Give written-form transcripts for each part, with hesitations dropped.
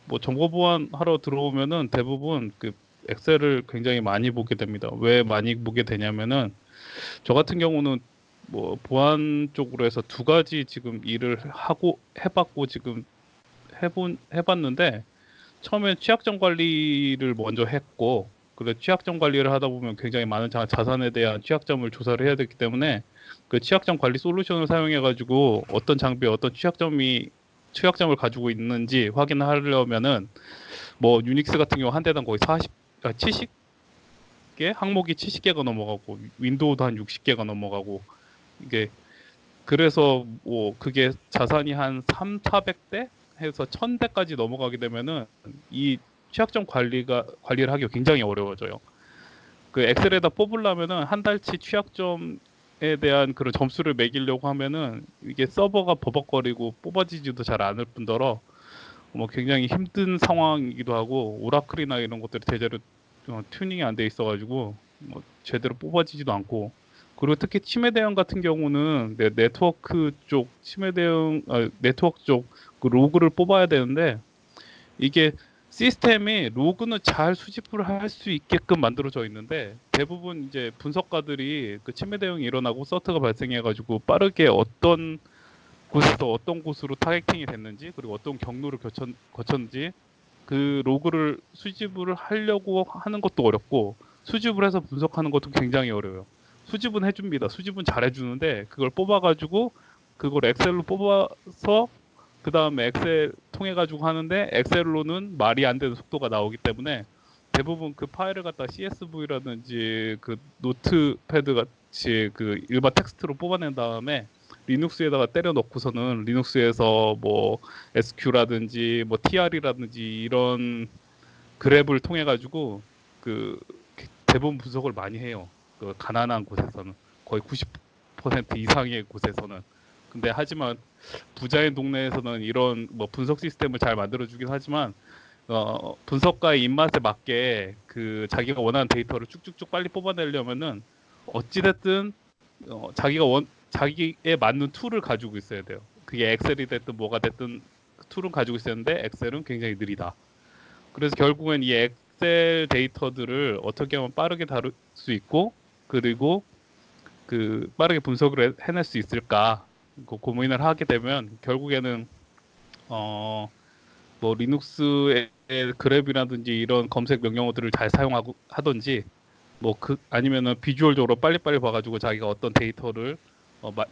뭐 정보 보완하러 들어오면은 대부분 그 엑셀을 굉장히 많이 보게 됩니다. 왜 많이 보게 되냐면은 저 같은 경우는 뭐 보안 쪽으로 해서 두 가지 지금 일을 하고 해봤고 지금 해봤는데 처음에 취약점 관리를 먼저 했고 그래 취약점 관리를 하다 보면 굉장히 많은 자산에 대한 취약점을 조사를 해야 되기 때문에 그 취약점 관리 솔루션을 사용해 가지고 어떤 장비에 어떤 취약점을 가지고 있는지 확인하려면은 뭐 유닉스 같은 경우 한 대당 거의 70개 항목이 70개가 넘어가고 윈도우도 한 60개가 넘어가고 이게 그래서 뭐 그게 자산이 한 3, 400대 해서 1000대까지 넘어가게 되면은 이 취약점 관리를 하기가 굉장히 어려워져요. 그 엑셀에다 뽑으려면은 한 달치 취약점에 대한 그런 점수를 매기려고 하면은 이게 서버가 버벅거리고 뽑아지지도 잘 않을 뿐더러 뭐 굉장히 힘든 상황이기도 하고 오라클이나 이런 것들이 제대로 튜닝이 안 돼 있어가지고 뭐 제대로 뽑아지지도 않고 그리고 특히 치매 대응 같은 경우는 네트워크 쪽 치매 대응 네트워크 쪽 그 로그를 뽑아야 되는데 이게 시스템이 로그는 잘 수집을 할 수 있게끔 만들어져 있는데 대부분 이제 분석가들이 그 치매 대응이 일어나고 서트가 발생해가지고 빠르게 어떤 곳에서 어떤 곳으로 타겟팅이 됐는지 그리고 어떤 경로를 거쳤는지 그 로그를 수집을 하려고 하는 것도 어렵고 수집을 해서 분석하는 것도 굉장히 어려워요. 수집은 해줍니다. 수집은 잘 해주는데 그걸 뽑아가지고 그걸 엑셀로 뽑아서 그 다음에 엑셀 통해 가지고 하는데 엑셀로는 말이 안 되는 속도가 나오기 때문에 대부분 그 파일을 갖다 CSV라든지 그 노트패드 같이 그 일반 텍스트로 뽑아낸 다음에 리눅스에다가 때려 넣고서는 리눅스에서 뭐 SQ라든지 뭐 TR이라든지 이런 그랩을 통해 가지고 그 대부분 분석을 많이 해요. 그 가난한 곳에서는 거의 90% 이상의 곳에서는. 근데 하지만 부자의 동네에서는 이런 뭐 분석 시스템을 잘 만들어주긴 하지만 분석가의 입맛에 맞게 그 자기가 원하는 데이터를 쭉쭉쭉 빨리 뽑아내려면은 어찌됐든 자기에 맞는 툴을 가지고 있어야 돼요. 그게 엑셀이 됐든 뭐가 됐든 그 툴은 가지고 있어야 하는데 엑셀은 굉장히 느리다. 그래서 결국엔 이 엑셀 데이터들을 어떻게 하면 빠르게 다룰 수 있고 그리고 그 빠르게 분석을 해낼 수 있을까 그 고민을 하게 되면 결국에는 어 뭐 리눅스의 그랩이라든지 이런 검색 명령어들을 잘 사용하고 하든지 뭐 그 아니면은 비주얼적으로 빨리빨리 봐가지고 자기가 어떤 데이터를 어, 마,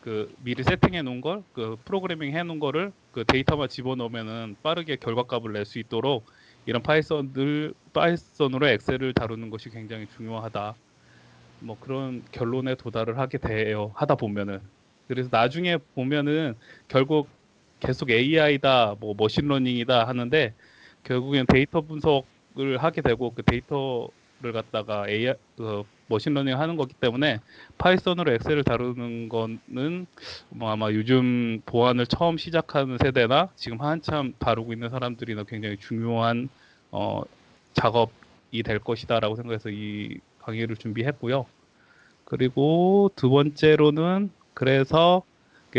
그 미리 세팅해 놓은 걸 그 프로그래밍 해 놓은 거를 그 데이터만 집어넣으면은 빠르게 결과값을 낼 수 있도록 이런 파이썬으로 엑셀을 다루는 것이 굉장히 중요하다. 뭐 그런 결론에 도달을 하게 돼요. 하다 보면은. 그래서 나중에 보면은 결국 계속 AI다, 뭐 머신러닝이다 하는데 결국엔 데이터 분석을 하게 되고 그 데이터를 갖다가 AI, 머신러닝 하는 거기 때문에 파이썬으로 엑셀을 다루는 거는 뭐 아마 요즘 보안을 처음 시작하는 세대나 지금 한참 다루고 있는 사람들이나 굉장히 중요한 어, 작업이 될 것이다라고 생각해서 이 강의를 준비했고요. 그리고 두 번째로는 그래서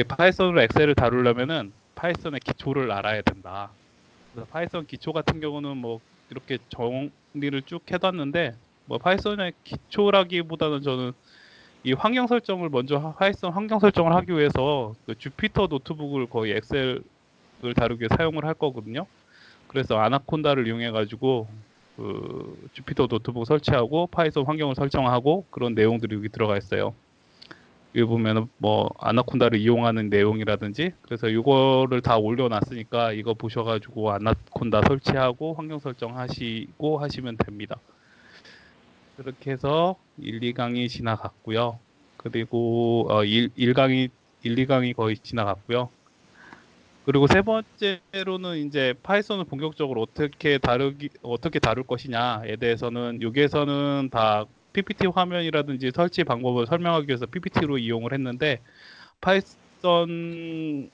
파이썬으로 엑셀을 다루려면은 파이썬의 기초를 알아야 된다. 그래서 파이썬 기초 같은 경우는 뭐 이렇게 정리를 쭉 해놨는데 뭐 파이썬의 기초라기보다는 저는 이 환경 설정을 먼저 파이썬 환경 설정을 하기 위해서 그 주피터 노트북을 거의 엑셀을 다루기 위해 사용을 할 거거든요. 그래서 아나콘다를 이용해 가지고 그 주피터 노트북 설치하고 파이썬 환경을 설정하고 그런 내용들이 여기 들어가 있어요. 여기 보면은 뭐 아나콘다를 이용하는 내용이라든지 그래서 이거를 다 올려놨으니까 이거 보셔가지고 아나콘다 설치하고 환경 설정하시고 하시면 됩니다. 그렇게 해서 1, 2강이 지나갔고요. 그리고 1강이 1, 2강이 거의 지나갔고요. 그리고 세 번째로는 이제 파이썬을 본격적으로 어떻게 다룰 것이냐에 대해서는 여기에서는 다 PPT 화면이라든지 설치 방법을 설명하기 위해서 PPT로 이용을 했는데 파이썬을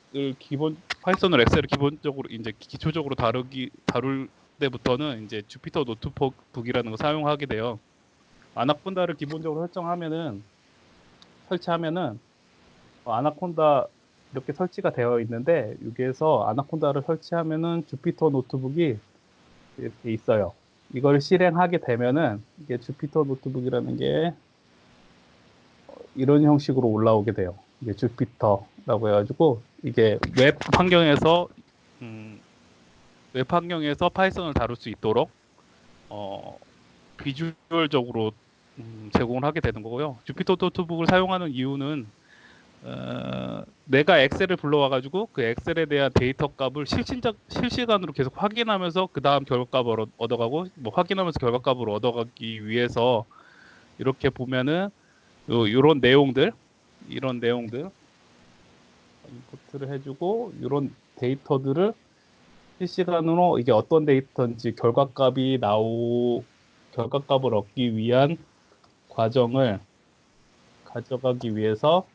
파이썬을 엑셀을 기본적으로 이제 기초적으로 다룰 때부터는 이제 주피터 노트북이라는 거 사용하게 돼요. 아나콘다를 기본적으로 설치하면은 아나콘다 이렇게 설치가 되어 있는데 여기에서 아나콘다를 설치하면은 주피터 노트북이 이렇게 있어요. 이걸 실행하게 되면은 이게 주피터 노트북이라는 게 이런 형식으로 올라오게 돼요. 이게 주피터라고 해가지고 이게 음, 웹 환경에서 파이썬을 다룰 수 있도록 어, 비주얼적으로 제공을 하게 되는 거고요. 주피터 노트북을 사용하는 이유는 내가 엑셀을 불러와가지고 그 엑셀에 대한 데이터 값을 실시간으로 계속 확인하면서 그 다음 결과값을 얻어가고 뭐 확인하면서 결과값을 얻어가기 위해서 이렇게 보면은 요런 내용들 이런 내용들 인포트를 해주고 이런 데이터들을 실시간으로 이게 어떤 데이터인지 결과값을 얻기 위한 과정을 가져가기 위해서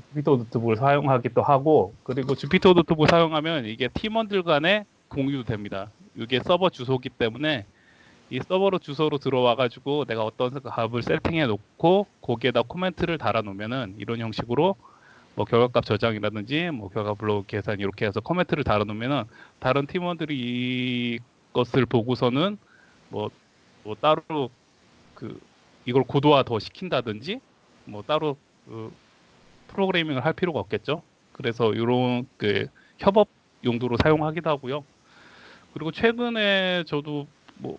주피터 노트북을 사용하기도 하고 그리고 주피터 노트북을 사용하면 이게 팀원들 간에 공유도 됩니다. 이게 서버 주소기 때문에 이 서버로 주소로 들어와 가지고 내가 어떤 값을 세팅해 놓고 거기에다 코멘트를 달아 놓으면은 이런 형식으로 뭐 결과값 저장이라든지 뭐 결과 블록 계산 이렇게 해서 코멘트를 달아 놓으면은 다른 팀원들이 이것을 보고서는 뭐, 뭐 따로 그 이걸 고도화 더 시킨다든지 뭐 따로 그 프로그래밍을 할 필요가 없겠죠. 그래서 이런 그 협업 용도로 사용하기도 하고요. 그리고 최근에 저도 뭐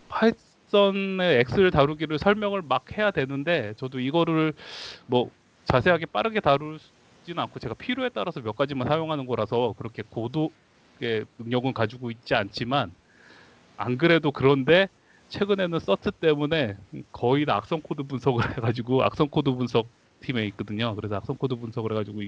파이썬의 엑셀 다루기를 설명을 막 해야 되는데 저도 이거를 뭐 자세하게 빠르게 다루지는 않고 제가 필요에 따라서 몇 가지만 사용하는 거라서 그렇게 고도의 능력은 가지고 있지 않지만 안 그래도 그런데 최근에는 서트 때문에 거의 다 악성 코드 분석을 해가지고 악성 코드 분석 팀에 있거든요. 그래서 악성 코드 분석을 해가지고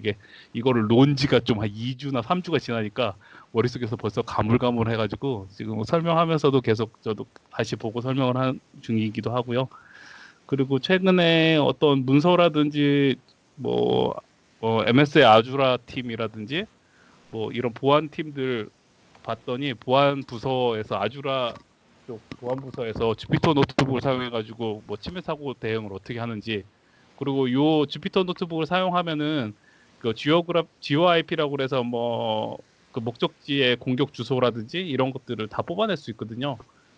이거를 논 지가 좀 한 2주나 3주가 지나니까 머릿속에서 벌써 가물가물해가지고 지금 설명하면서도 계속 저도 다시 보고 설명을 한 중이기도 하고요. 그리고 최근에 어떤 문서라든지 뭐, MS의 아주라 팀이라든지 뭐 이런 보안 팀들 봤더니 보안 부서에서 아주라 쪽 보안 부서에서 주피터 노트북을 사용해가지고 뭐 침해 사고 대응을 어떻게 하는지 그리고 요 주피터 노트북을 사용하면은 그 GeoIP라고 그래서 뭐 그 목적지의 공격 주소라든지 이런 것들을 다 뽑아낼 수 있거든요.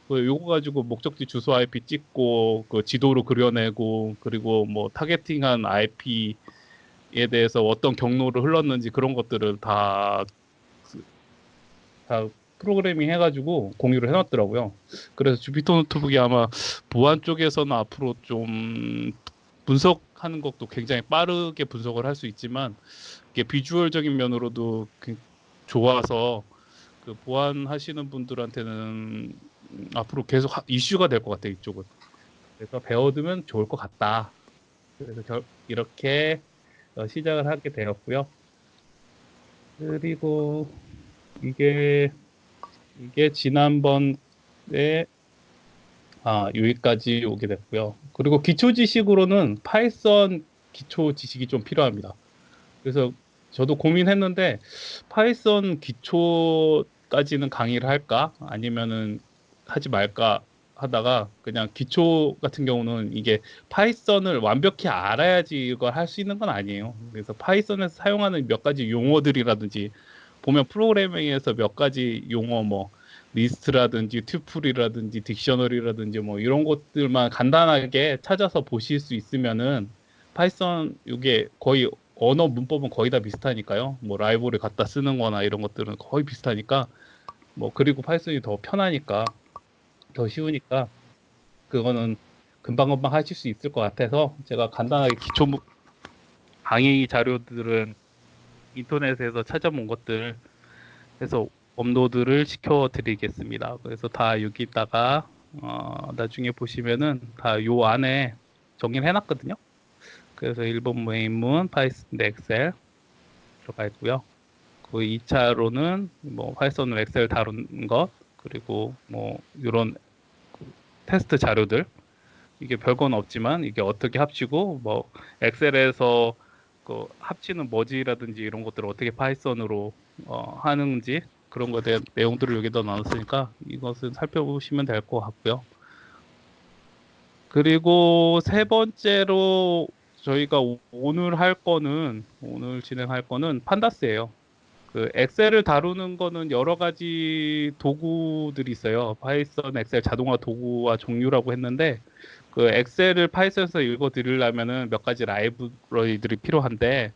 그 요거 가지고 목적지 주소 IP 찍고 그 지도로 그려내고 그리고 뭐 타겟팅한 IP에 대해서 어떤 경로를 흘렀는지 그런 것들을 다 프로그래밍 해가지고 공유를 해놨더라고요. 그래서 주피터 노트북이 아마 보안 쪽에서는 앞으로 좀 분석하는 것도 굉장히 빠르게 분석을 할 수 있지만 이게 비주얼적인 면으로도 좋아서 그 보안하시는 분들한테는 앞으로 계속 이슈가 될 것 같아요, 이쪽은. 그래서 배워두면 좋을 것 같다. 그래서 이렇게 시작을 하게 되었고요. 그리고 이게 지난번에 여기까지 오게 됐고요. 그리고 기초 지식으로는 파이썬 기초 지식이 좀 필요합니다. 그래서 저도 고민했는데 파이썬 기초까지는 강의를 할까? 아니면은 하지 말까 하다가 그냥 기초 같은 경우는 이게 파이썬을 완벽히 알아야지 이걸 할 수 있는 건 아니에요. 그래서 파이썬에서 사용하는 몇 가지 용어들이라든지 보면 프로그래밍에서 몇 가지 용어 뭐 리스트라든지 튜플이라든지 딕셔너리라든지 뭐 이런 것들만 간단하게 찾아서 보실 수 있으면은 파이썬 이게 거의 언어 문법은 거의 다 비슷하니까요. 뭐 라이브러리 갖다 쓰는 거나 이런 것들은 거의 비슷하니까 뭐 그리고 파이썬이 더 편하니까 더 쉬우니까 그거는 금방금방 하실 수 있을 것 같아서 제가 간단하게 강의 자료들은 인터넷에서 찾아본 것들 해서 업로드를 시켜 드리겠습니다. 그래서 다 여기다가 나중에 보시면은 다 요 안에 정리를 해놨거든요. 그래서 1번 메인문, 파이썬, 엑셀 들어가 있고요. 그 2차로는 뭐 파이썬 엑셀 다룬 것 그리고 뭐 이런 테스트 자료들 이게 별건 없지만 이게 어떻게 합치고 뭐 엑셀에서 그 합치는 머지라든지 이런 것들을 어떻게 파이썬으로 하는지 그런 것에 대한 내용들을 여기다 나눴으니까 이것은 살펴보시면 될 것 같고요. 그리고 세 번째로 저희가 오늘 진행할 거는 판다스예요. 그 엑셀을 다루는 거는 여러 가지 도구들이 있어요. 파이썬 엑셀 자동화 도구와 종류라고 했는데 그 엑셀을 파이썬에서 읽어 드리려면은 몇 가지 라이브러리들이 필요한데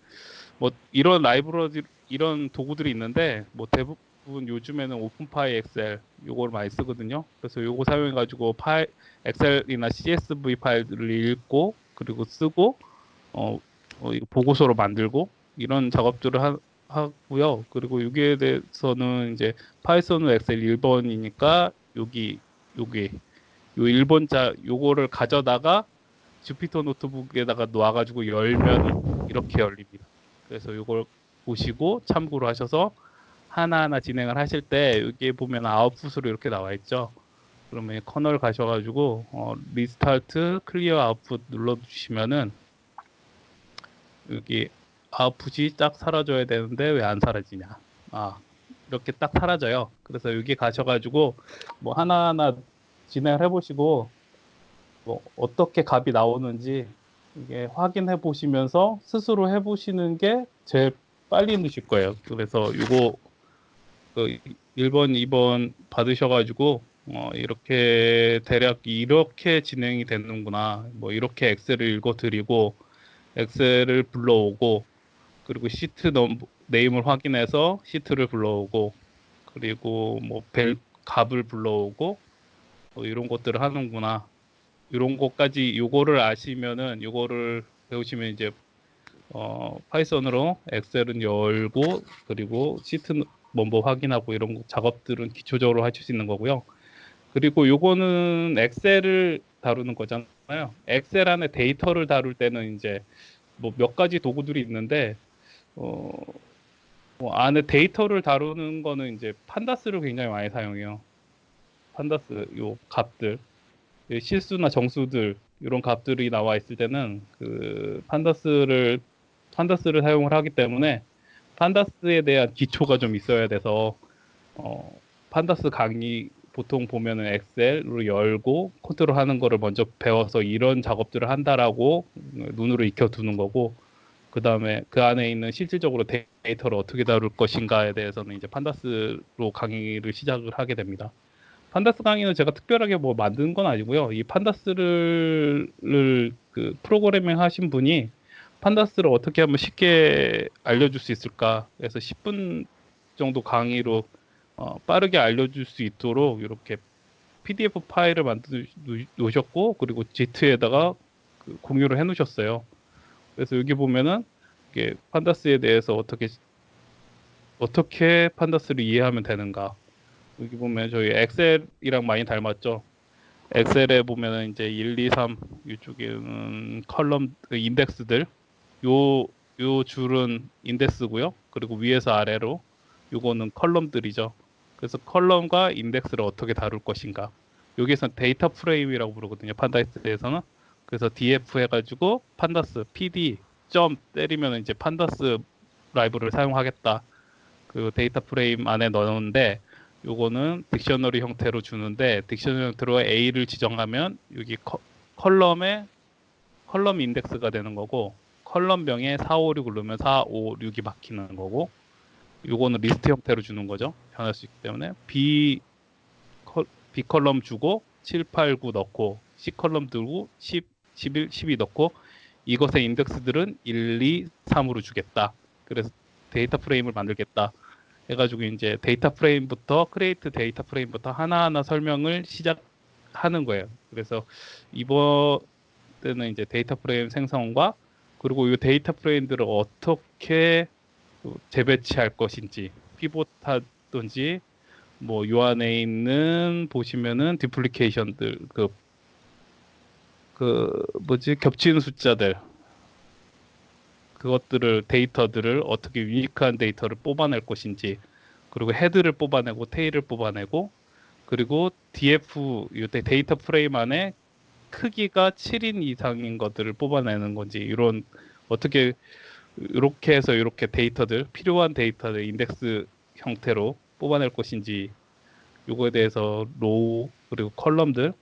뭐 이런 라이브러리 이런 도구들이 있는데 뭐 대부분 요즘에는 오픈파이 엑셀 요걸 많이 쓰거든요. 그래서 요거 사용해 가지고 파일 엑셀이나 CSV 파일들을 읽고 그리고 쓰고 어, 이거 보고서로 만들고 이런 작업들을 하고요. 그리고 여기에 대해서는 이제 파이썬 엑셀 1번이니까 여기 요 1번자 요거를 가져다가 주피터 노트북에다가 놓아가지고 열면 이렇게 열립니다. 그래서 요걸 보시고 참고로 하셔서 하나하나 진행을 하실 때 여기 보면 아웃풋으로 이렇게 나와 있죠. 그러면 커널 가셔가지고 리스타트 클리어 아웃풋 눌러주시면은 여기 아웃풋이 딱 사라져야 되는데 왜 안 사라지냐? 아, 이렇게 딱 사라져요. 그래서 여기 가셔가지고 뭐 하나하나 진행을 해보시고 뭐 어떻게 값이 나오는지 이게 확인해 보시면서 스스로 해보시는 게 제일 빨리 넣으실 거예요. 그래서 이거 그 1번, 2번 받으셔가지고 이렇게 대략 이렇게 진행이 되는구나. 뭐 이렇게 엑셀을 읽어드리고 엑셀을 불러오고 그리고 시트 네임을 확인해서 시트를 불러오고 그리고 뭐 값을 불러오고 뭐 이런 것들을 하는구나. 이런 것까지 요거를 아시면은 요거를 배우시면 이제 파이썬으로 엑셀은 열고 그리고 시트 넘버 확인하고 이런 작업들은 기초적으로 하실 수 있는 거고요. 그리고 요거는 엑셀을 다루는 거잖아요. 엑셀 안에 데이터를 다룰 때는 이제 뭐 몇 가지 도구들이 있는데 어, 뭐 안에 데이터를 다루는 거는 이제 판다스를 굉장히 많이 사용해요. 판다스 요 값들 실수나 정수들 이런 값들이 나와 있을 때는 그 판다스를 사용을 하기 때문에 판다스에 대한 기초가 좀 있어야 돼서 어, 판다스 강의 보통 보면은 엑셀로 열고 컨트롤 하는 거를 먼저 배워서 이런 작업들을 한다라고 눈으로 익혀두는 거고 그 다음에 그 안에 있는 실질적으로 데이터를 어떻게 다룰 것인가에 대해서는 이제 판다스로 강의를 시작을 하게 됩니다. 판다스 강의는 제가 특별하게 뭐 만든 건 아니고요. 이 판다스를 그 프로그래밍 하신 분이 판다스를 어떻게 하면 쉽게 알려줄 수 있을까? 그래서 10분 정도 강의로 빠르게 알려줄 수 있도록 이렇게 PDF 파일을 만들어 놓으셨고 그리고 지트에다가 그 공유를 해 놓으셨어요. 그래서 여기 보면은 이게 판다스에 대해서 어떻게 판다스를 이해하면 되는가? 여기 보면 저희 엑셀이랑 많이 닮았죠. 엑셀에 보면은 이제 1, 2, 3 이쪽에는 컬럼 그 인덱스들 요 요 줄은 인덱스고요. 그리고 위에서 아래로 요거는 컬럼들이죠. 그래서 컬럼과 인덱스를 어떻게 다룰 것인가. 여기에서 데이터 프레임이라고 부르거든요. 판다스에서는. 그래서 df 해가지고 판다스 pd 점 때리면 이제 판다스 라이브를 사용하겠다. 그 데이터 프레임 안에 넣는데 요거는 딕셔너리 형태로 주는데 딕셔너리 형태로 A를 지정하면 여기 컬럼에 컬럼 인덱스가 되는 거고 컬럼명에 4, 5, 6 누르면 4, 5, 6이 박히는 거고 요거는 리스트 형태로 주는 거죠. 변할 수 있기 때문에 B 컬럼 주고 7, 8, 9 넣고 C 컬럼 두고 10, 11, 12 넣고 이것의 인덱스들은 1, 2, 3으로 주겠다. 그래서 데이터 프레임을 만들겠다. 해가지고 이제 데이터 프레임부터 크리에이트 데이터 프레임부터 하나하나 설명을 시작하는 거예요. 그래서 이번 때는 이제 데이터 프레임 생성과 그리고 이 데이터 프레임들을 어떻게 재배치할 것인지 피봇하든지 뭐 요 안에 있는 보시면은 디플리케이션들 그 뭐지 겹치는 숫자들 그것들을 데이터들을 어떻게 유니크한 데이터를 뽑아낼 것인지 그리고 헤드를 뽑아내고 테일을 뽑아내고 그리고 DF 데이터 프레임 안에 크기가 7인 이상인 것들을 뽑아내는 건지 이런 어떻게 이렇게 해서 이렇게 데이터들 필요한 데이터들 인덱스 형태로 뽑아낼 것인지 요거에 대해서 로우 그리고 컬럼들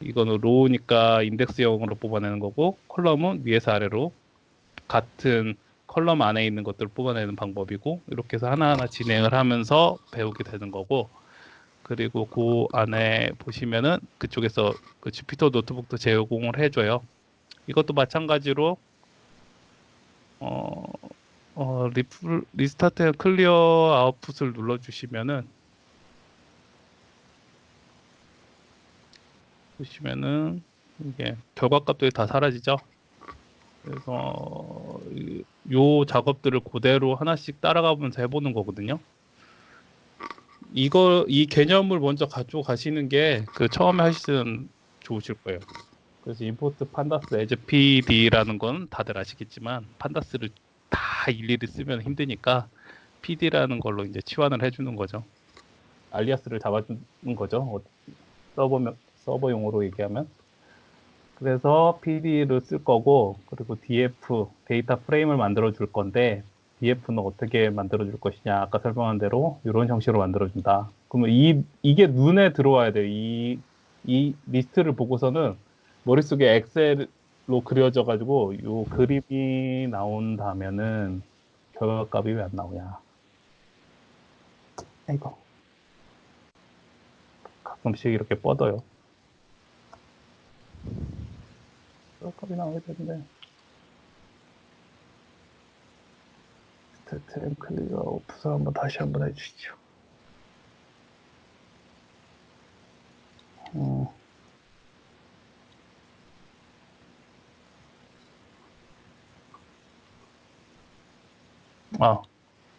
이거는 로우니까 인덱스형으로 뽑아내는 거고 컬럼은 위에서 아래로 같은 컬럼 안에 있는 것들을 뽑아내는 방법이고, 이렇게 해서 하나하나 진행을 하면서 배우게 되는 거고, 그리고 그 안에 보시면은 그쪽에서 그 주피터 노트북도 제공을 해줘요. 이것도 마찬가지로 어, 리스타트 앤 클리어 아웃풋을 눌러주시면은 보시면은 이게 결과값들이 다 사라지죠. 그래서 요 작업들을 그대로 하나씩 따라가면서 해보는 거거든요. 이 개념을 먼저 가져가시는 게 그 처음에 하시는 좋으실 거예요. 그래서 임포트 판다스 as PD라는 건 다들 아시겠지만 판다스를 다 일일이 쓰면 힘드니까 PD라는 걸로 이제 치환을 해주는 거죠. 알리아스를 잡아주는 거죠. 서버용으로 얘기하면. 그래서 PD를 쓸 거고, 그리고 DF 데이터 프레임을 만들어 줄 건데, DF는 어떻게 만들어 줄 것이냐. 아까 설명한 대로 이런 형식으로 만들어 준다. 그러면 이게 눈에 들어와야 돼요. 이 리스트를 보고서는 머릿속에 엑셀로 그려져 가지고 요 그림이 나온다면은 결과값이 왜 안 나오냐. 이거 가끔씩 이렇게 뻗어요. 결과값이 나와야 되는데. 스태트 앤 클리어 오프스 한번 다시 한번 해주시죠. 어,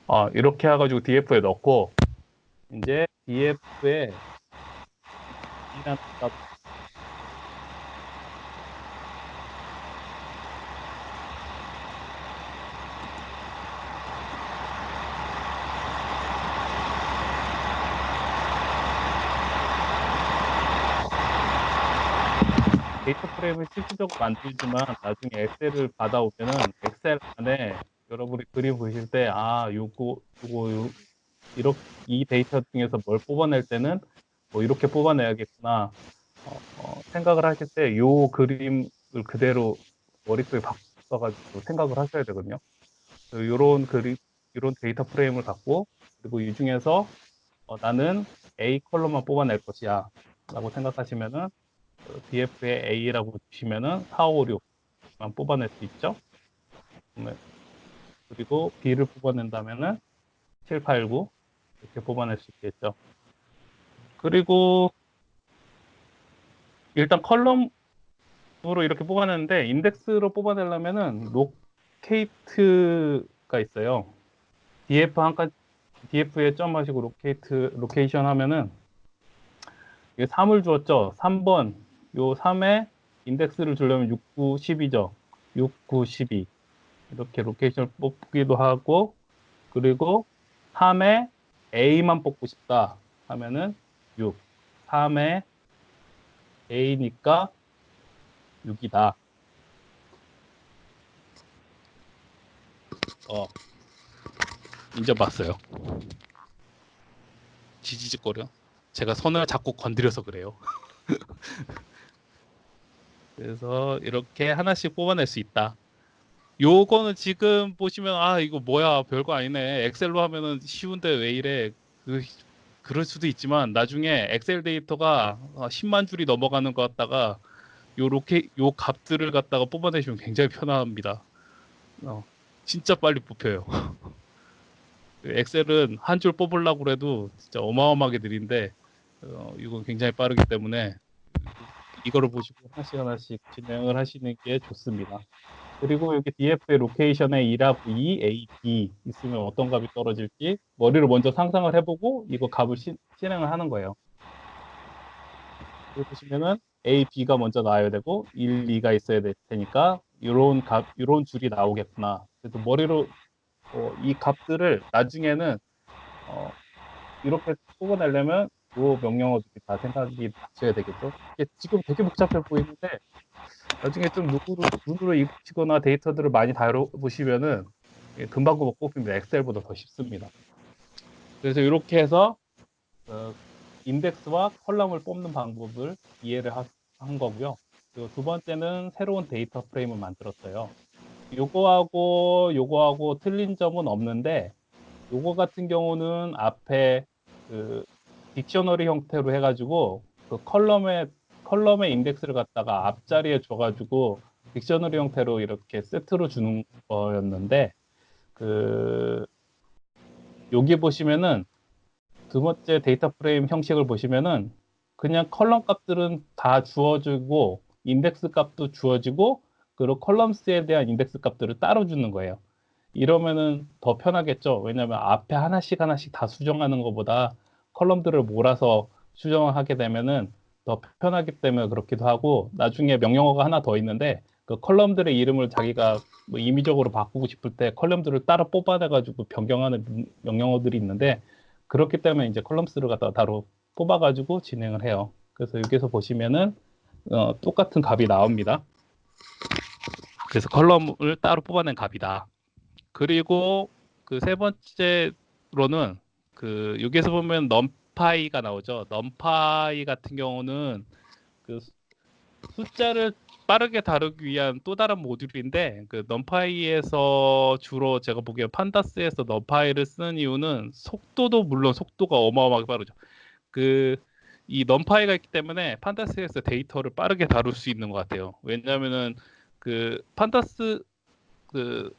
아, 이렇게 해가지고 DF에 넣고, 이제 DF에 D라는 값, 데이터 프레임을 실질적으로 만들지만 나중에 엑셀을 받아오면은 엑셀 안에 여러분이 그림 보실 때, 이렇게 이 데이터 중에서 뭘 뽑아낼 때는 뭐 이렇게 뽑아내야겠구나. 생각을 하실 때 요 그림을 그대로 머릿속에 바꿔가지고 생각을 하셔야 되거든요. 요런 그림, 이런 데이터 프레임을 갖고, 그리고 이 중에서 나는 A 컬럼만 뽑아낼 것이야 라고 생각하시면은 DF에 A라고 주시면은 4, 5, 6만 뽑아낼 수 있죠. 그리고 B를 뽑아낸다면은 7, 8, 9 이렇게 뽑아낼 수 있겠죠. 그리고 일단 컬럼으로 이렇게 뽑아내는데 인덱스로 뽑아내려면은 로케이트가 있어요. DF에 점 하시고 로케이션 하면은 이게 3을 주었죠. 3번 요 3에 인덱스를 주려면 6, 9, 10이죠. 6, 9, 12 이렇게 로케이션을 뽑기도 하고, 그리고 3에 A만 뽑고 싶다 하면은 6, 3에 A니까 6이다. 인정봤어요. 지지직거려. 제가 손을 자꾸 건드려서 그래요. 그래서 이렇게 하나씩 뽑아낼 수 있다. 요거는 지금 보시면 이거 뭐야 별거 아니네. 엑셀로 하면은 쉬운데 왜 이래. 그럴 수도 있지만 나중에 엑셀 데이터가 10만 줄이 넘어가는 것 같다가 요 값들을 갖다가 뽑아내시면 굉장히 편합니다. 어, 진짜 빨리 뽑혀요. 엑셀은 한 줄 뽑으려고 해도 진짜 어마어마하게 느린데 이건 굉장히 빠르기 때문에 이거를 보시고 하나씩 하나씩 진행을 하시는 게 좋습니다. 그리고 여기 DF의 로케이션에 1합 2, A, B 있으면 어떤 값이 떨어질지 머리를 먼저 상상을 해보고 이거 값을 실행을 하는 거예요. 여기 보시면은 A, B가 먼저 나와야 되고 1, 2가 있어야 될 테니까 이런 줄이 나오겠구나. 그래서 머리로 이 값들을 나중에는 이렇게 뽑아내려면 이 명령어들이 다 생각이 나셔야 되겠죠. 이게 지금 되게 복잡해 보이는데 나중에 좀 눈으로 익히거나 데이터들을 많이 다뤄보시면은 금방금방 뽑히면 엑셀보다 더 쉽습니다. 그래서 이렇게 해서 인덱스와 컬럼을 뽑는 방법을 이해를 한 거고요. 그리고 두 번째는 새로운 데이터 프레임을 만들었어요. 요거하고 틀린 점은 없는데, 요거 같은 경우는 앞에 그 딕셔너리 형태로 해가지고 그 컬럼의 인덱스를 갖다가 앞자리에 줘가지고 딕셔너리 형태로 이렇게 세트로 주는 거였는데, 그 여기 보시면은 두 번째 데이터 프레임 형식을 보시면은 그냥 컬럼 값들은 다 주어지고 인덱스 값도 주어지고, 그리고 컬럼스에 대한 인덱스 값들을 따로 주는 거예요. 이러면은 더 편하겠죠. 왜냐하면 앞에 하나씩 하나씩 다 수정하는 것보다 컬럼들을 몰아서 수정을 하게 되면은 더 편하기 때문에 그렇기도 하고, 나중에 명령어가 하나 더 있는데 그 컬럼들의 이름을 자기가 뭐 임의적으로 바꾸고 싶을 때 컬럼들을 따로 뽑아내가지고 변경하는 명령어들이 있는데, 그렇기 때문에 이제 컬럼스를 갖다가 따로 뽑아가지고 진행을 해요. 그래서 여기서 보시면은 똑같은 값이 나옵니다. 그래서 컬럼을 따로 뽑아낸 값이다. 그리고 그 세 번째로는 그 여기에서 보면 넘파이가 나오죠. 넘파이 같은 경우는 그 숫자를 빠르게 다루기 위한 또 다른 모듈인데, 그 넘파이에서 주로 제가 보기엔 판다스에서 넘파이를 쓰는 이유는 속도도 물론 속도가 어마어마하게 빠르죠. 그 이 넘파이가 있기 때문에 판다스에서 데이터를 빠르게 다룰 수 있는 것 같아요. 왜냐하면은 그 판다스 그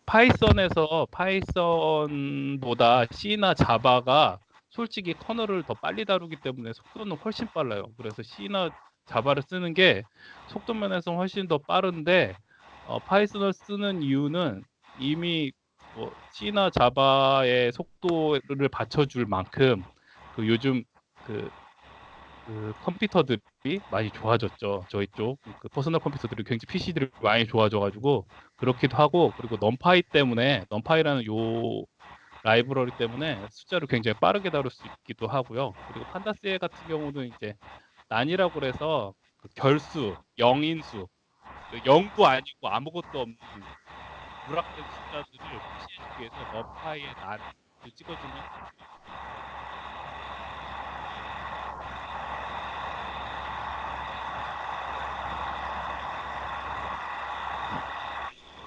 파이썬에서 파이썬보다 C나 자바가 솔직히 커널을 더 빨리 다루기 때문에 속도는 훨씬 빨라요. 그래서 C나 자바를 쓰는 게 속도 면에서 훨씬 더 빠른데, 파이썬을 쓰는 이유는 이미 뭐 C나 자바의 속도를 받쳐줄 만큼 그 요즘 그 컴퓨터들이 많이 좋아졌죠. 저희 쪽 그 퍼스널 컴퓨터들이 굉장히 PC들이 많이 좋아져가지고 그렇기도 하고, 그리고 넘파이라는 요 라이브러리 때문에 숫자를 굉장히 빠르게 다룰 수 있기도 하고요. 그리고 판다스 같은 경우는 이제 난이라고 그래서 그 결수, 영인수, 그 0도 아니고 아무것도 없는 누락된 숫자들을 표시해주기 위해서 넘파이의 난을 찍어주면,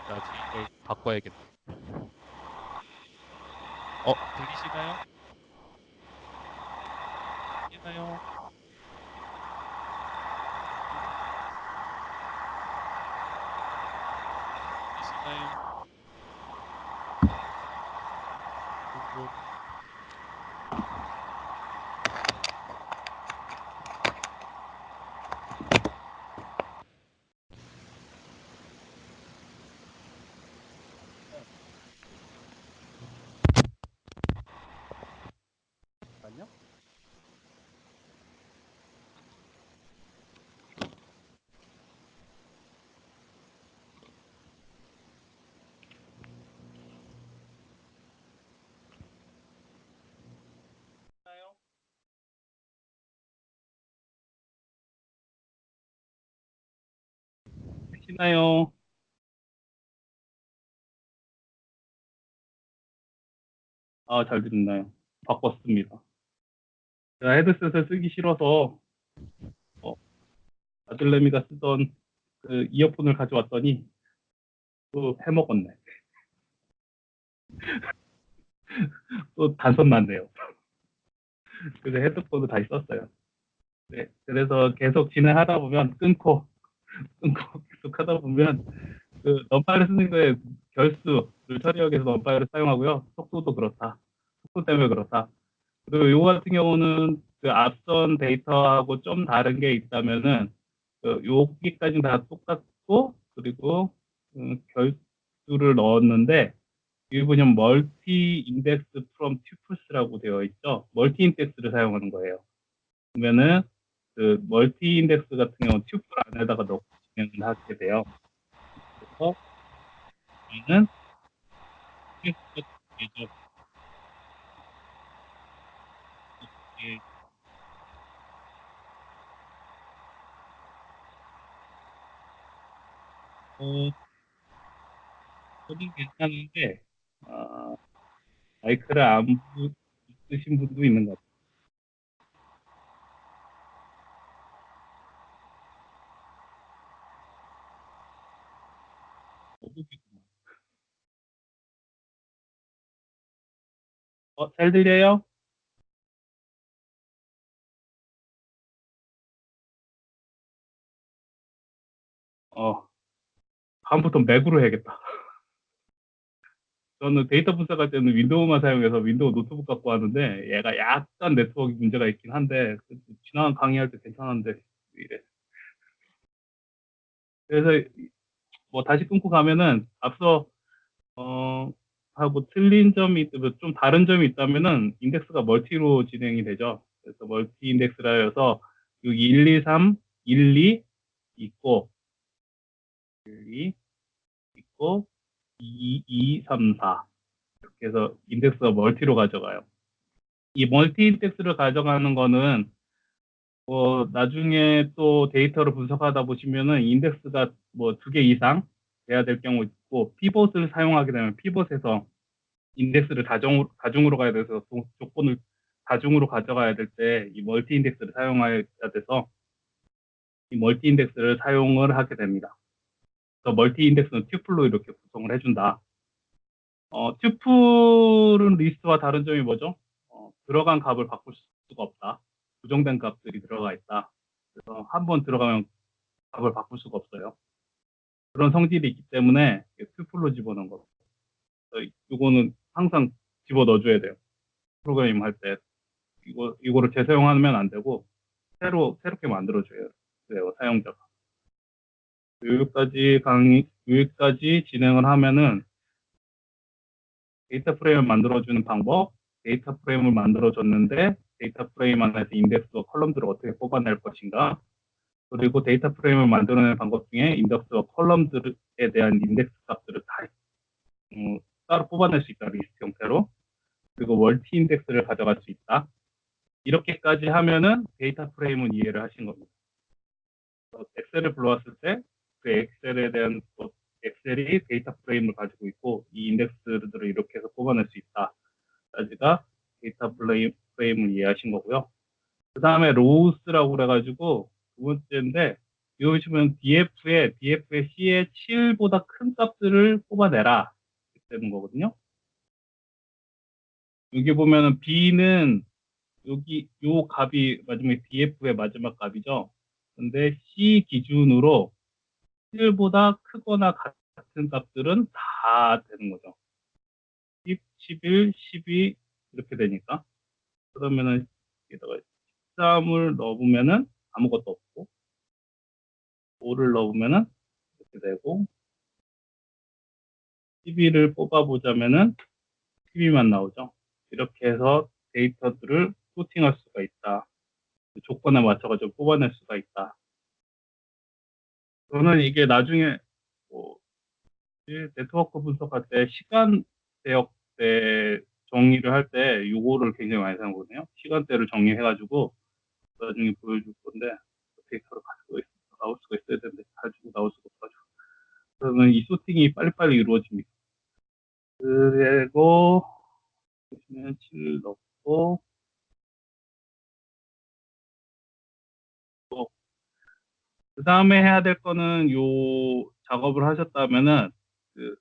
나중에 이걸 바꿔야겠네. 들리시나요? 들리나요? 들리시나요? 그리고 잠깐요. 들리시나요? 잘 듣나요? 바꿨습니다. 제가 헤드셋을 쓰기 싫어서 어, 아들내미가 쓰던 그 이어폰을 가져왔더니 또 해먹었네. 또 단선 났네요. 그래서 헤드폰을 다시 썼어요. 네, 그래서 계속 진행하다 보면 끊고 계속 하다 보면 그 넘파일을 쓰는 거에 결수를 처리하기 위해서 넘파일을 사용하고요. 속도도 그렇다. 속도 때문에 그렇다. 그리고 요거 같은 경우는 그 앞선 데이터하고 좀 다른 게 있다면은 그 여기까지는 다 똑같고, 그리고 결수를 넣었는데 여기 보면 멀티 인덱스 프롬 튜플스라고 되어 있죠. 멀티 인덱스를 사용하는 거예요. 그러면은 그 멀티 인덱스 같은 경우는 튜플 안에다가 넣고 진행을 하게 돼요. 그래서 여기는 인덱스가 예전 어, 저는 괜찮은데 아, 마이크를 안 쓰신 분도 있는 것 같아요. 잘 들려요? 어, 다음부터 맥으로 해야겠다. 저는 데이터 분석할 때는 윈도우만 사용해서 윈도우 노트북 갖고 하는데 얘가 약간 네트워크 문제가 있긴 한데 지난 강의할 때 괜찮았는데 이래. 그래서 뭐 다시 끊고 가면은 앞서 하고 틀린 점이 있다면 좀 다른 점이 있다면은 인덱스가 멀티로 진행이 되죠. 그래서 멀티 인덱스라 해서 여기 1, 2, 3, 1, 2 있고 1, 2 있고 2, 2, 3, 4 이렇게 해서 인덱스가 멀티로 가져가요. 이 멀티 인덱스를 가져가는 거는 나중에 또 데이터를 분석하다 보시면은 인덱스가 뭐 두 개 이상 돼야 될 경우 있고 피벗을 사용하게 되면 피벗에서 인덱스를 다중으로 가야 돼서 조건을 다중으로 가져가야 될 때 이 멀티 인덱스를 사용해야 돼서 이 멀티 인덱스를 사용을 하게 됩니다. 그래서 멀티 인덱스는 튜플로 이렇게 구성을 해준다. 튜플은 리스트와 다른 점이 뭐죠? 들어간 값을 바꿀 수가 없다. 고정된 값들이 들어가 있다. 그래서 한 번 들어가면 값을 바꿀 수가 없어요. 그런 성질이 있기 때문에 튜플로 집어넣은 거. 이거는 항상 집어 넣어줘야 돼요. 프로그래밍 할 때. 이거를 재사용하면 안 되고, 새롭게 만들어줘야 돼요, 사용자가. 여기까지 진행을 하면은 데이터 프레임을 만들어주는 방법, 데이터 프레임을 만들어줬는데, 데이터 프레임 안에서 인덱스와 컬럼들을 어떻게 뽑아낼 것인가, 그리고 데이터 프레임을 만들어내는 방법 중에 인덱스와 컬럼들에 대한 인덱스 값들을 다 따로 뽑아낼 수 있다, 리스트 형태로. 그리고 멀티 인덱스를 가져갈 수 있다. 이렇게까지 하면은 데이터 프레임은 이해를 하신 겁니다. 엑셀을 불러왔을 때 그 엑셀에 대한 엑셀이 데이터 프레임을 가지고 있고 이 인덱스들을 이렇게 해서 뽑아낼 수 있다. 까지가 데이터 프레임을 이해하신 거고요. 그 다음에 로우스라고 그래가지고 두 번째인데 여기 보시면 DF에 C의 7보다 큰 값들을 뽑아내라 이렇게 되는 거거든요. 여기 보면은 B는 여기 요 값이 마지막에 DF의 마지막 값이죠. 근데 C 기준으로 1보다 크거나 같은 값들은 다 되는 거죠. 10, 11, 12 이렇게 되니까 그러면은 여기다가 13을 넣어보면은 아무것도 없고 5를 넣어보면은 이렇게 되고 12를 뽑아보자면은 12만 나오죠. 이렇게 해서 데이터들을 소팅할 수가 있다. 조건에 맞춰가지고 뽑아낼 수가 있다. 저는 이게 나중에 뭐 네트워크 분석할 때 시간 대역 때 정의를 할 때 요거를 굉장히 많이 사용하거든요. 시간대를 정의해가지고 나중에 보여줄 건데 데이터를 가지고 나올 수가 있어야 되는데 가지고 나올 수가 없어가지고 그러면 이 소팅이 빨리빨리 이루어집니다. 그리고 보시면 7 넣고 그 다음에 해야 될 거는 요 작업을 하셨다면은 그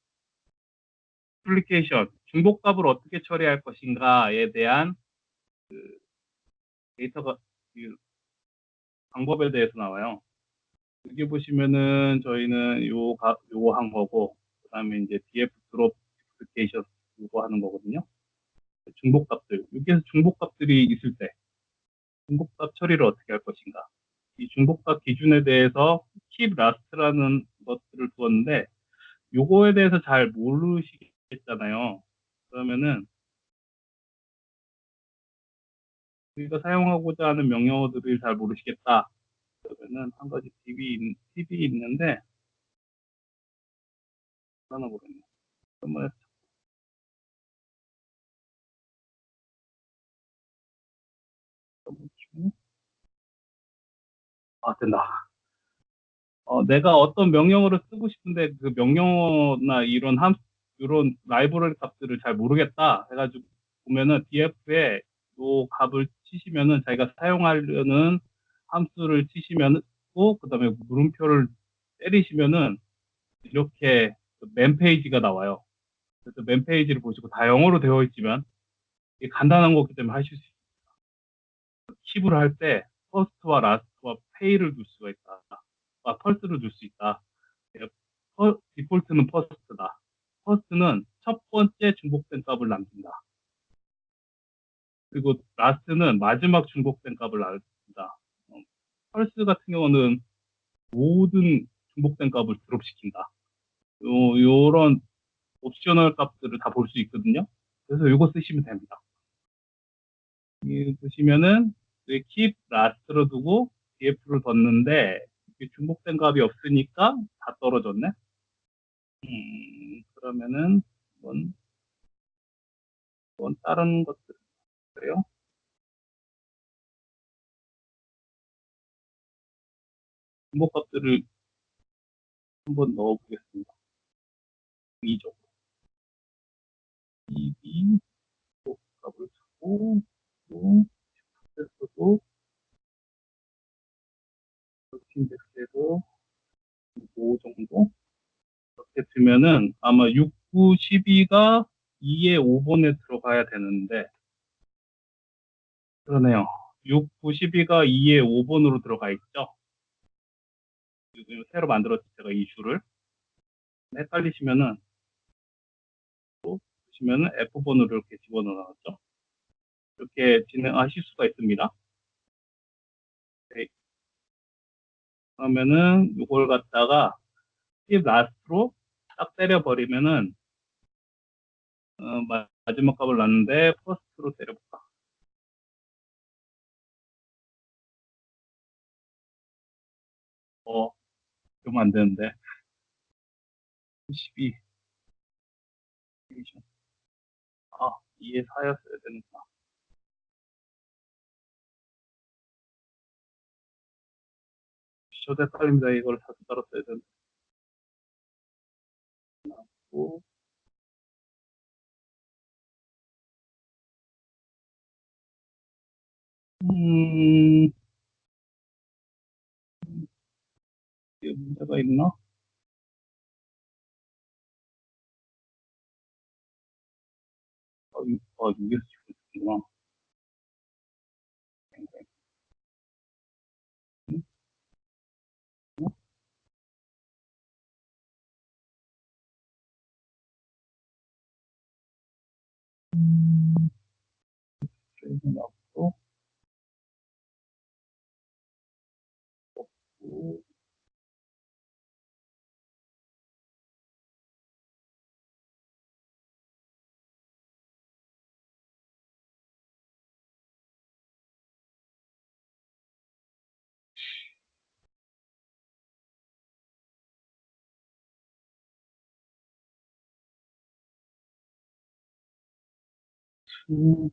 애플리케이션 중복값을 어떻게 처리할 것인가에 대한 데이터가 그 방법에 대해서 나와요. 여기 보시면은 저희는 요거 한 거고, 그 다음에 이제 DF 드롭 애플리케이션 요거 하는 거거든요. 중복값들. 여기에서 중복값들이 있을 때, 중복값 처리를 어떻게 할 것인가. 이 중복값 기준에 대해서 keep last라는 것들을 두었는데, 요거에 대해서 잘 모르시겠잖아요. 그러면은, 우리가 사용하고자 하는 명령어들을 잘 모르시겠다. 그러면은, 한 가지 팁이 있는데, 하나 모르겠네. 한번 해보시면, 된다. 내가 어떤 명령어를 쓰고 싶은데 그 명령어나 이런 라이브러리 값들을 잘 모르겠다 해가지고 보면은 df에 요 값을 치시면은 자기가 사용하려는 함수를 치시면 또 그다음에 물음표를 때리시면은 이렇게 맨 페이지가 나와요. 그래서 맨 페이지를 보시고 다 영어로 되어 있지만 이게 간단한 거기 때문에 하실 수 있어요. 킵을 할 때 퍼스트와 라스트와 페이를 둘 수가 있다. 펄스를 둘 수 있다. 디폴트는 퍼스트다. 퍼스트는 첫 번째 중복된 값을 남긴다. 그리고 라스트는 마지막 중복된 값을 남긴다. 펄스 같은 경우는 모든 중복된 값을 드롭시킨다. 요런 옵셔널 값들을 다 볼 수 있거든요. 그래서 요거 쓰시면 됩니다. 여기 보시면은 keep last로 두고 df를 뒀는데 이게 중복된 값이 없으니까 다 떨어졌네. 그러면은 이건 다른 것들이에요. 중복 값들을 한번 넣어보겠습니다. 2죠. 2b 값을 주고 또 텍스트도 인덱스에도 5 정도 이렇게 두면은 아마 6, 9, 12가 2의 5번에 들어가야 되는데 그러네요. 6, 9, 12가 2의 5번으로 들어가 있죠. 지금 새로 만들었을 때가 이 슈를 헷갈리시면은 또 보시면은 F번으로 이렇게 집어넣어놨죠. 이렇게 진행하실 수가 있습니다. 네. 그러면은 이걸 갖다가 팁 라스트로 딱 때려버리면은 마지막 값을 놨는데 퍼스트로 때려볼까? 그러면 안 되는데 12 2에 4였어야 되니까 저도 헷갈립니다. 이걸 다시 따로 써야 되고 음, 이게 문제가 있나? 6에서 죽구나. 그래서 나고 음,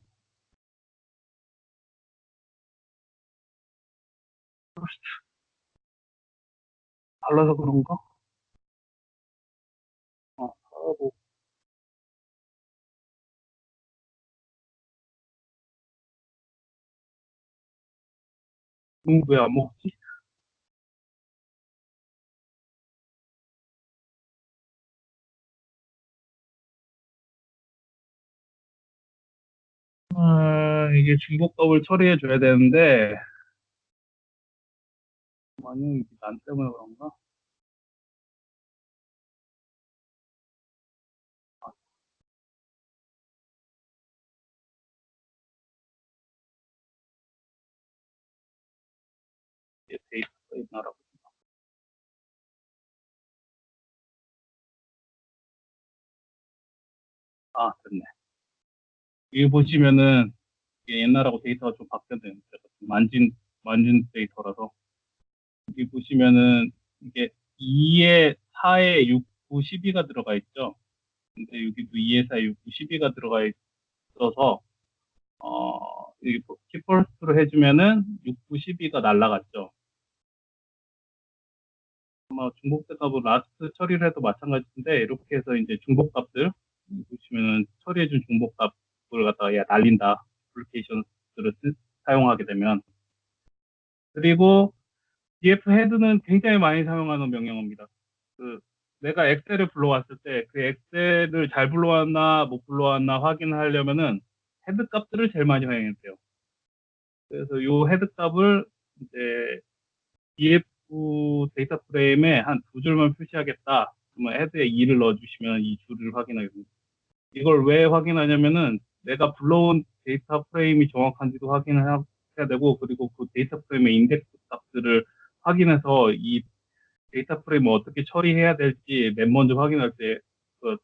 달라서 그런가? 하고 왜안 먹지? 이게 중복값을 처리해 줘야 되는데 만약에 이게 난 때문에 그런가? 이게 데이터가 있나라고. 됐네. 여기 보시면은 이게 옛날하고 데이터가 좀 바뀌었네요. 제가 좀 만진 데이터라서. 여기 보시면은 이게 2에 4에 6, 9, 12가 들어가 있죠. 근데 여기도 2에 4에 6, 9, 12가 들어가 있어서 여기 키퍼스트로 해주면은 6, 9, 12가 날라갔죠. 아마 중복된 값은 라스트 처리를 해도 마찬가지인데 이렇게 해서 이제 중복값들 보시면은 처리해준 중복값을 갖다가 야 날린다. 애플리케이션들을 사용하게 되면 그리고 df 헤드는 굉장히 많이 사용하는 명령어입니다. 그 내가 엑셀을 불러왔을 때 그 엑셀을 잘 불러왔나 못 불러왔나 확인하려면은 헤드 값들을 제일 많이 활용했대요. 그래서 이 헤드 값을 이제 EF 데이터 프레임에 한 두 줄만 표시하겠다. 그러면 헤드에 2를 넣어주시면 이 줄을 확인하게 됩니다. 이걸 왜 확인하냐면은 내가 불러온 데이터 프레임이 정확한지도 확인해야 되고, 그리고 그 데이터 프레임의 인덱스 값들을 확인해서 이 데이터 프레임을 어떻게 처리해야 될지 맨 먼저 확인할 때 그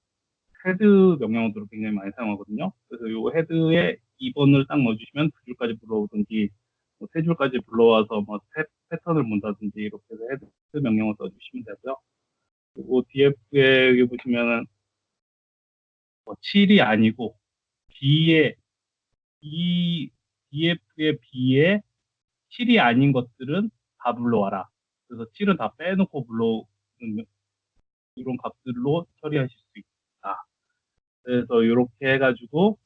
헤드 명령어들을 굉장히 많이 사용하거든요. 그래서 이 헤드에 2번을 딱 넣어주시면 두 줄까지 불러오든지 뭐세 줄까지 불러와서 뭐 패턴을 본다든지 이렇게 해서 헤드 명령어 써주시면 되고요. 그리고 DF에 여기 보시면은 뭐 7이 아니고 B에 이 DF의 B에 7이 아닌 것들은 다 불러와라. 그래서 7은 다 빼놓고 불러오는 이런 값들로 처리하실 수 있다. 그래서 이렇게 해가지고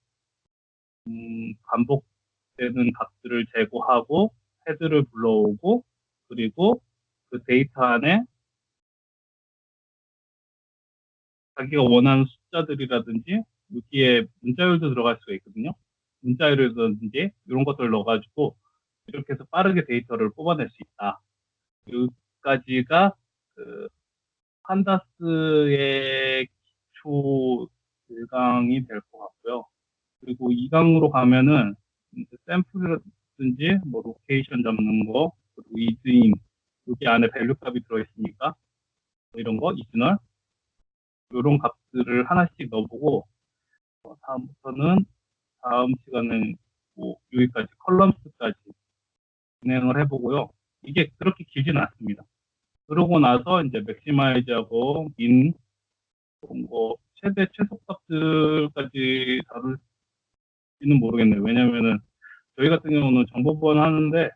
반복되는 값들을 제거하고 헤드를 불러오고, 그리고 그 데이터 안에 자기가 원하는 숫자들이라든지 여기에 문자열도 들어갈 수가 있거든요. 문자열이라든지 이런 것들을 넣어가지고 이렇게 해서 빠르게 데이터를 뽑아낼 수 있다. 여기까지가 그 판다스의 기초 1강이 될 것 같고요. 그리고 2강으로 가면은 샘플이라든지 뭐 로케이션 잡는 거, 그리고 이즈인, 여기 안에 밸류 값이 들어있으니까 뭐 이런 거, 이즈널, 이런 값들을 하나씩 넣어보고, 다음부터는 다음 시간은 뭐 여기까지 컬럼스까지 진행을 해보고요. 이게 그렇게 길지는 않습니다. 그러고 나서 이제 맥시마이즈하고 민, 그런 거 최대 최소 값들까지 다룰지는 모르겠네요. 왜냐면은 저희 같은 경우는 정보 보완 하는데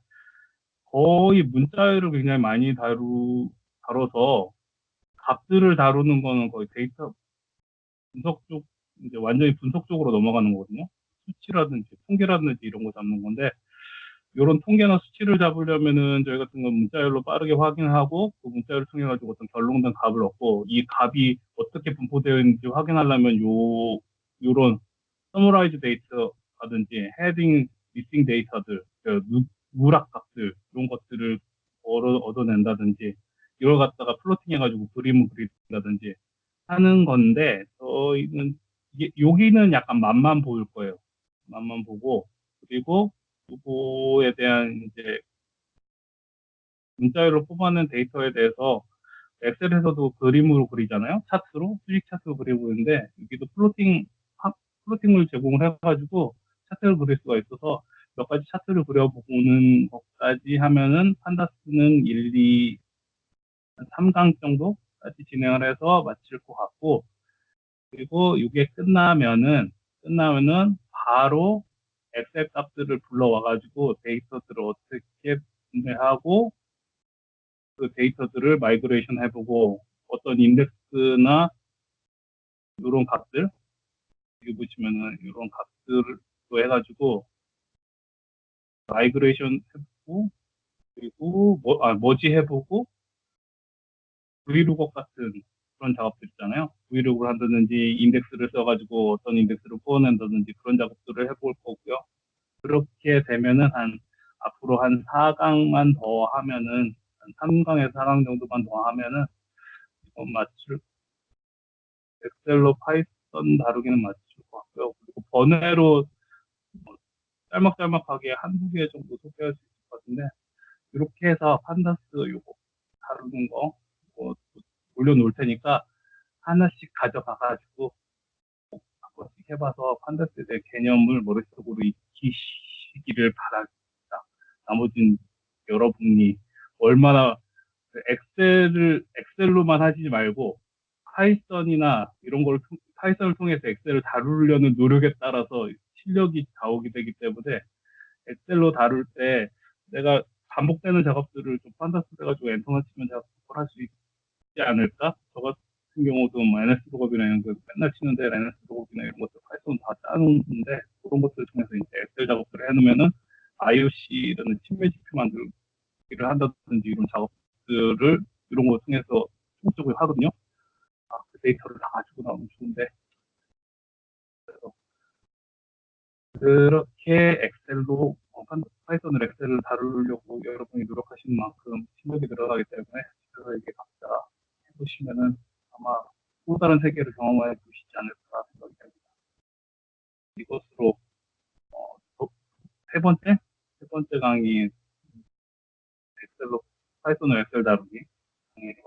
거의 문자열을 굉장히 많이 다뤄서 값들을 다루는 거는 거의 데이터 분석 쪽, 이제 완전히 분석 쪽으로 넘어가는 거거든요. 수치라든지 통계라든지 이런 거 잡는 건데, 이런 통계나 수치를 잡으려면은 저희 같은 건 문자열로 빠르게 확인하고 그 문자열을 통해 가지고 어떤 결론된 값을 얻고, 이 값이 어떻게 분포되어 있는지 확인하려면 요런 서머라이즈 데이터라든지 헤딩 미싱 데이터들, 누락 값들 이런 것들을 얻어낸다든지 이걸 갖다가 플로팅 해가지고 그림을 그린다든지 하는 건데, 저희는 여기는 약간 맛만 보일 거예요. 맛만 보고, 그리고 그거에 대한 이제 문자열로 뽑아낸 데이터에 대해서 엑셀에서도 그림으로 그리잖아요. 차트로, 수직 차트로 그리고 있는데, 여기도 플로팅을 제공을 해가지고 차트를 그릴 수가 있어서 몇 가지 차트를 그려보는 것까지 하면은 판다스는 1, 2, 3강 정도까지 진행을 해서 마칠 것 같고, 그리고 이게 끝나면은 바로 엑셀 값들을 불러와가지고 데이터들을 어떻게 분해하고 그 데이터들을 마이그레이션 해보고, 어떤 인덱스나 이런 값들, 여기 보시면은 이런 값들로 해가지고 마이그레이션 해보고, 그리고 머지 해보고, 브이루거 같은 그런 작업들 있잖아요. 브이루거를 한다든지 인덱스를 써가지고 어떤 인덱스를 뽑아낸다든지 그런 작업들을 해볼 거고요. 그렇게 되면은 앞으로 한 4강만 더 하면은, 한 3강에서 4강 정도만 더 하면은 이건 맞출, 엑셀로 파이썬 다루기는 맞출 것 같고요. 그리고 번외로 뭐 짤막짤막하게 한두 개 정도 소개할 수 있을 것 같은데, 이렇게 해서 판다스 요거 다루는 거 뭐 올려놓을 테니까 하나씩 가져가가지고 한 번씩 해봐서 판다스에 대한 개념을 머릿속으로 익히시기를 바랍니다. 나머지는 여러분이 얼마나 엑셀로만 하지 말고 파이썬이나 이런 걸 파이썬을 통해서 엑셀을 다루려는 노력에 따라서 실력이 좌우게 되기 때문에, 엑셀로 다룰 때 내가 반복되는 작업들을 좀 판다스 해가지고 엔터만 치면 작업을 할 수 있지 않을까? 저 같은 경우도 뭐 NS 작업이나 이런 거 맨날 치는데 NS 작업이나 이런 것들 파이썬 다 짜놓는데, 그런 것들을 통해서 이제 엑셀 작업들을 해놓으면은 IOC라는 친밀 지표 만들기를 한다든지 이런 작업들을 이런 걸 통해서 총적으로 하거든요. 그 데이터를 다 가지고 나오면 좋은데, 그래서 그렇게 파이썬으로 엑셀을 다루려고 여러분이 노력하시는 만큼 실력이 늘어나기 때문에 그래서 이게 각자 해보시면은 아마 또 다른 세계를 경험해 보시지 않을까 생각이 됩니다. 이것으로 어, 세 번째 강의 엑셀로 파이썬으로 엑셀 다루기 강의를